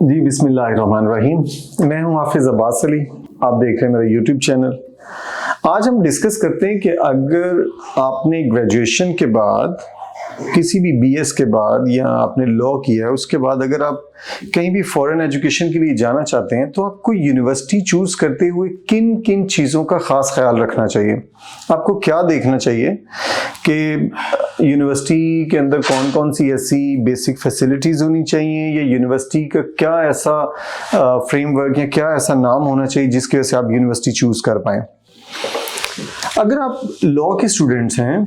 जी बिस्मिल्लाहिर्रहमानिर्रहीम। मैं हूं हाफिज अब्बास अली, आप देख रहे हैं मेरा यूट्यूब चैनल। आज हम डिस्कस करते हैं कि अगर आपने ग्रेजुएशन के बाद, किसी भी बीएस के बाद या आपने लॉ किया है उसके बाद अगर आप कहीं भी फॉरेन एजुकेशन के लिए जाना चाहते हैं तो आपको यूनिवर्सिटी चूज करते हुए किन किन चीज़ों का ख़ास ख्याल रखना चाहिए। आपको क्या देखना चाहिए कि यूनिवर्सिटी के अंदर कौन कौन सी ऐसी बेसिक फैसिलिटीज़ होनी चाहिए, या यूनिवर्सिटी का क्या ऐसा फ्रेमवर्क या क्या ऐसा नाम होना चाहिए जिसकी वजह से आप यूनिवर्सिटी चूज़ कर पाएँ। अगर आप लॉ के स्टूडेंट्स हैं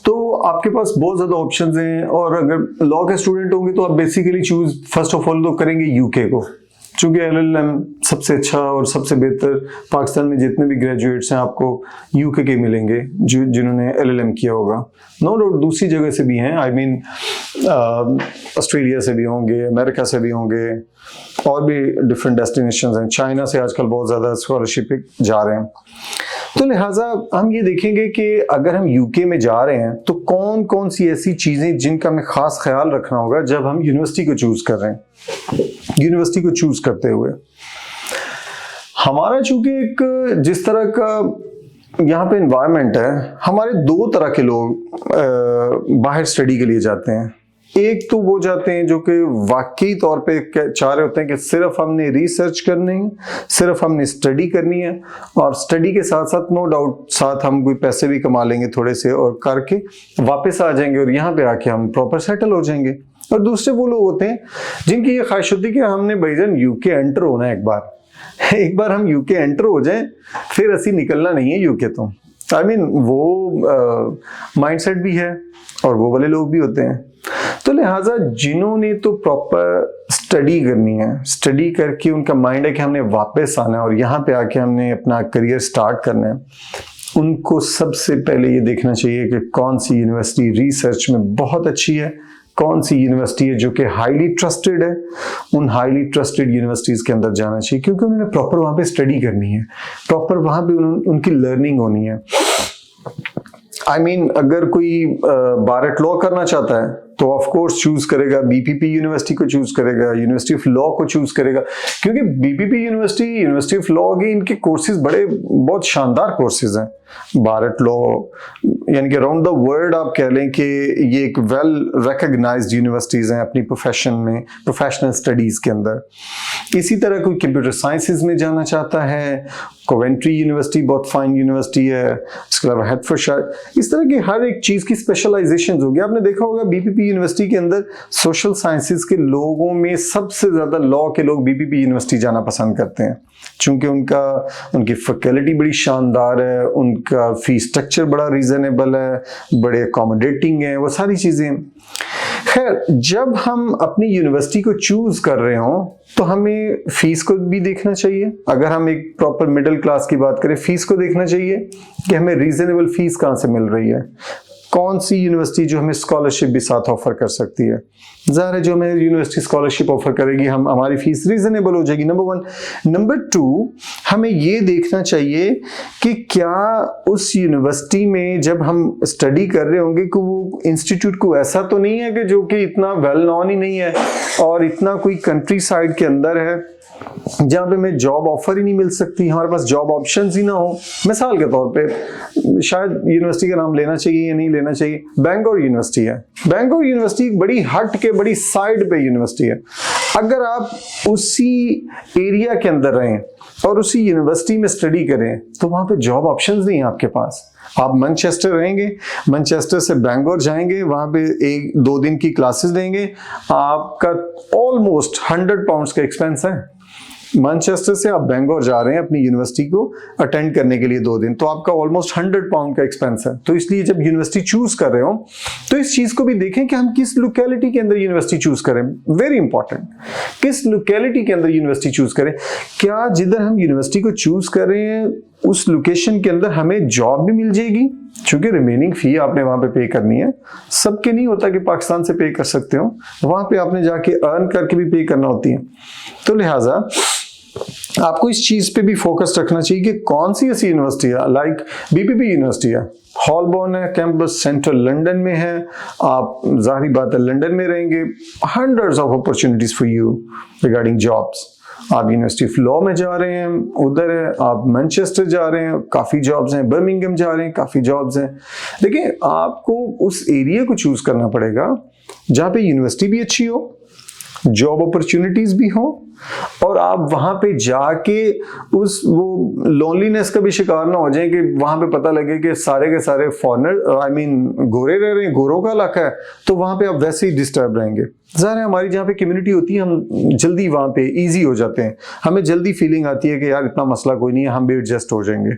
तो आपके पास बहुत ज़्यादा ऑप्शंस हैं, और अगर लॉ के स्टूडेंट होंगे तो आप basically choose first of all तो करेंगे यूके को, चूँकि एलएलएम सबसे अच्छा और सबसे बेहतर पाकिस्तान में जितने भी ग्रेजुएट्स हैं आपको यूके के मिलेंगे जिन्होंने एलएलएम किया होगा। नो डाउट दूसरी जगह से भी हैं, आई मीन ऑस्ट्रेलिया से भी होंगे, अमेरिका से भी होंगे, और भी डिफरेंट डेस्टिनेशंस हैं। चाइना से आजकल बहुत ज़्यादा स्कॉलरशिप जा रहे हैं। तो लिहाजा हम ये देखेंगे कि अगर हम यूके में जा रहे हैं तो कौन कौन सी ऐसी चीज़ें जिनका हमें ख़ास ख्याल रखना होगा जब हम यूनिवर्सिटी को चूज़ कर रहे हैं। यूनिवर्सिटी को चूज़ करते हुए हमारा चूँकि एक जिस तरह का यहाँ पे इन्वायरमेंट है, हमारे दो तरह के लोग बाहर स्टडी के लिए जाते हैं। एक तो वो जाते हैं जो कि वाकई तौर पे चाह रहे होते हैं कि सिर्फ हमने रिसर्च करनी है, सिर्फ हमने स्टडी करनी है, और स्टडी के साथ साथ नो डाउट साथ हम कोई पैसे भी कमा लेंगे थोड़े से और करके वापस आ जाएंगे और यहाँ पे आके हम प्रॉपर सेटल हो जाएंगे। और दूसरे वो लोग होते हैं जिनकी ये ख्वाहिश होती है कि हमने भाईजान यूके एंटर होना है, एक बार हम यूके एंटर हो जाएं फिर असी निकलना नहीं है यूके तो। आई मीन वो माइंडसेट भी है और वो वाले लोग भी होते हैं। तो लिहाजा जिन्होंने तो प्रॉपर स्टडी करनी है, स्टडी करके उनका माइंड है कि हमने वापस आना है और यहाँ पे आके हमने अपना करियर स्टार्ट करना है, उनको सबसे पहले ये देखना चाहिए कि कौन सी यूनिवर्सिटी रिसर्च में बहुत अच्छी है, कौन सी यूनिवर्सिटी है जो कि हाईली ट्रस्टेड है। उन हाईली ट्रस्टेड यूनिवर्सिटीज़ के अंदर जाना चाहिए, क्योंकि उन्होंने प्रॉपर वहाँ पे स्टडी करनी है, प्रॉपर वहाँ पे उनकी लर्निंग होनी है। आई मीन अगर कोई बारट लॉ करना चाहता है तो ऑफ कोर्स चूज करेगा बीपीपी यूनिवर्सिटी को, चूज करेगा यूनिवर्सिटी ऑफ लॉ को चूज करेगा, क्योंकि बीपीपी यूनिवर्सिटी ऑफ लॉ के इनके कोर्सेज बहुत शानदार कोर्सेज हैं। भारत लॉ यानी कि अराउंड द वर्ल्ड आप कह लें कि ये एक वेल रिकॉग्नाइज्ड यूनिवर्सिटीज़ हैं अपनी प्रोफेशन में, प्रोफेशनल स्टडीज़ के अंदर। इसी तरह कोई कंप्यूटर साइंसेज में जाना चाहता है, कोवेंट्री यूनिवर्सिटी बहुत फाइन यूनिवर्सिटी है, इसके अलावा हेडफोर्डशायर, इस तरह की हर एक चीज़ की स्पेशलाइजेशन होगी। आपने देखा होगा बीपीपी यूनिवर्सिटी के अंदर सोशल साइंसेज के लोगों में सबसे ज़्यादा लॉ के लोग बीपीपी यूनिवर्सिटी जाना पसंद करते हैं, चूँकि उनकी फैकल्टी बड़ी शानदार है, उनका फीस स्ट्रक्चर बड़ा रीजनेबल है, बड़े अकोमोडेटिंग है, वो सारी चीज़ें। खैर, जब हम अपनी यूनिवर्सिटी को चूज कर रहे हों तो हमें फीस को भी देखना चाहिए। अगर हम एक प्रॉपर मिडिल क्लास की बात करें, फीस को देखना चाहिए कि हमें रीजनेबल फीस कहाँ से मिल रही है, कौन सी यूनिवर्सिटी जो हमें स्कॉलरशिप भी साथ ऑफर कर सकती है। ज़ाहिर है जो हमें यूनिवर्सिटी स्कॉलरशिप ऑफर करेगी हमारी फीस रीजनेबल हो जाएगी, नंबर 1। नंबर 2, हमें ये देखना चाहिए कि क्या उस यूनिवर्सिटी में जब हम स्टडी कर रहे होंगे कि वो इंस्टीट्यूट को ऐसा तो नहीं है कि जो कि इतना वेल नॉन ही नहीं है और इतना कोई कंट्री साइड के अंदर है जहाँ पे हमें जॉब ऑफर ही नहीं मिल सकती, हमारे पास जॉब ऑप्शंस ही ना हो। मिसाल के तौर पे शायद यूनिवर्सिटी का नाम लेना चाहिए या नहीं लेना चाहिए, बैंगलोर यूनिवर्सिटी है। बैंगलोर यूनिवर्सिटी बड़ी हट के बड़ी साइड पे यूनिवर्सिटी है। अगर आप उसी एरिया के अंदर रहें और उसी यूनिवर्सिटी में स्टडी करें तो वहाँ पे जॉब ऑप्शंस नहीं है आपके पास। आप मैनचेस्टर रहेंगे, मैनचेस्टर से बैंगलोर जाएंगे, वहाँ पे 1-2 दिन की क्लासेस लेंगे, आपका ऑलमोस्ट 100 पाउंड्स का एक्सपेंस है। मैनचेस्टर से आप बैंगलोर जा रहे हैं अपनी यूनिवर्सिटी को अटेंड करने के लिए 2 दिन, तो आपका ऑलमोस्ट 100 पाउंड का एक्सपेंस है। तो इसलिए जब यूनिवर्सिटी चूज कर रहे हो तो इस चीज को भी देखें कि हम किस लोकेलिटी के अंदर यूनिवर्सिटी चूज करें। वेरी इंपॉर्टेंट, किस लोकेलिटी के अंदर यूनिवर्सिटी चूज करें। क्या जिधर हम यूनिवर्सिटी को चूज कर रहे हैं उस लोकेशन के अंदर हमें जॉब भी मिल जाएगी, चूंकि रिमेनिंग फी आपने वहां पे पे करनी है। सबके नहीं होता कि पाकिस्तान से पे कर सकते हो, वहां पे आपने जाके अर्न करके भी पे करना होती है। तो लिहाजा आपको इस चीज पे भी फोकस रखना चाहिए कि कौन सी ऐसी यूनिवर्सिटी है, लाइक बीपीपी यूनिवर्सिटी है, हॉलबॉर्न है, कैंपस सेंट्रल लंदन में है, आप जाहिर बात है लंदन में रहेंगे, hundreds of opportunities for you regarding jobs. आप यूनिवर्सिटी ऑफ लॉ में जा रहे हैं, उधर है, आप मैनचेस्टर जा रहे हैं, काफी जॉब्स हैं, बर्मिंघम जा रहे हैं, काफी जॉब्स हैं। देखिए, आपको उस एरिया को चूज करना पड़ेगा जहां पे यूनिवर्सिटी भी अच्छी हो, जॉब अपॉर्चुनिटीज भी हो, और आप वहां पे जाके वो लोनलीनेस का भी शिकार ना हो जाए कि वहां पे पता लगे कि सारे के सारे फॉरेनर, आई मीन गोरे रह रहे हैं, गोरों का इलाका है, तो वहां पे आप वैसे ही डिस्टर्ब रहेंगे। ज़ाहिर है हमारी जहाँ पे कम्युनिटी होती है, हम जल्दी वहां पे इजी हो जाते हैं, हमें जल्दी फीलिंग आती है कि यार इतना मसला कोई नहीं है, हम भी एडजस्ट हो जाएंगे।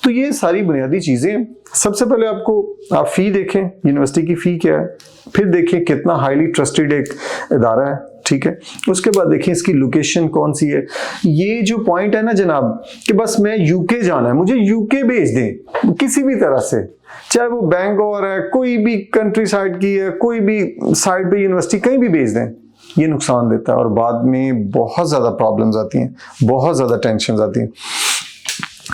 तो ये सारी बुनियादी चीजें, सबसे पहले आप फी देखें, यूनिवर्सिटी की फी क्या है, फिर देखें कितना हाईली ट्रस्टेड एक इदारा है, ठीक है। उसके बाद देखें इसकी लोकेशन कौन सी है। ये जो पॉइंट है ना जनाब कि बस मैं यूके जाना है, मुझे यूके भेज दें किसी भी तरह से, चाहे वो बैंगलोर है, कोई भी कंट्री साइड की है, कोई भी साइड पे यूनिवर्सिटी कहीं भी भेज दें, ये नुकसान देता है और बाद में बहुत ज्यादा प्रॉब्लम्स आती हैं, बहुत ज्यादा टेंशन आती हैं।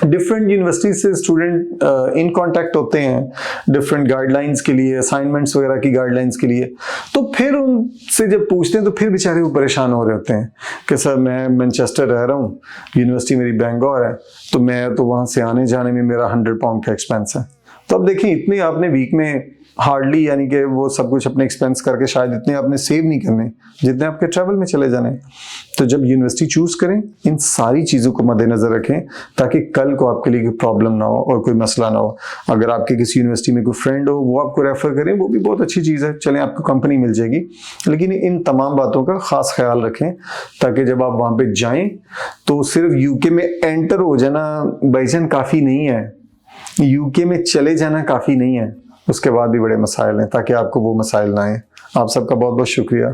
डिफरेंट यूनिवर्सिटी से स्टूडेंट इन कांटेक्ट होते हैं डिफरेंट गाइडलाइंस के लिए, असाइनमेंट्स वगैरह की गाइडलाइंस के लिए, तो फिर उनसे जब पूछते हैं तो फिर बेचारे वो परेशान हो रहे होते हैं कि सर मैं मैनचेस्टर रह रहा हूँ, यूनिवर्सिटी मेरी बैंगलोर है, तो मैं तो वहाँ से आने जाने में मेरा 100 पाउंड का एक्सपेंस है। तो अब देखिए, इतने आपने वीक में हार्डली, यानी कि वो सब कुछ अपने एक्सपेंस करके शायद इतने आपने सेव नहीं करने जितने आपके ट्रैवल में चले जाने। तो जब यूनिवर्सिटी चूज करें, इन सारी चीज़ों को मद्देनजर रखें ताकि कल को आपके लिए कोई प्रॉब्लम ना हो और कोई मसला ना हो। अगर आपके किसी यूनिवर्सिटी में कोई फ्रेंड हो, वो आपको रेफर करें, वो भी बहुत अच्छी चीज़ है, चलें आपको कंपनी मिल जाएगी। लेकिन इन तमाम बातों का खास ख्याल रखें ताकि जब आप वहाँ पे जाएं तो सिर्फ यूके में एंटर हो जाना भाईजान काफ़ी नहीं है, यूके में चले जाना काफ़ी नहीं है, उसके बाद भी बड़े मसाइल हैं, ताकि आपको वो मसाइल ना आए। आप सबका बहुत बहुत शुक्रिया।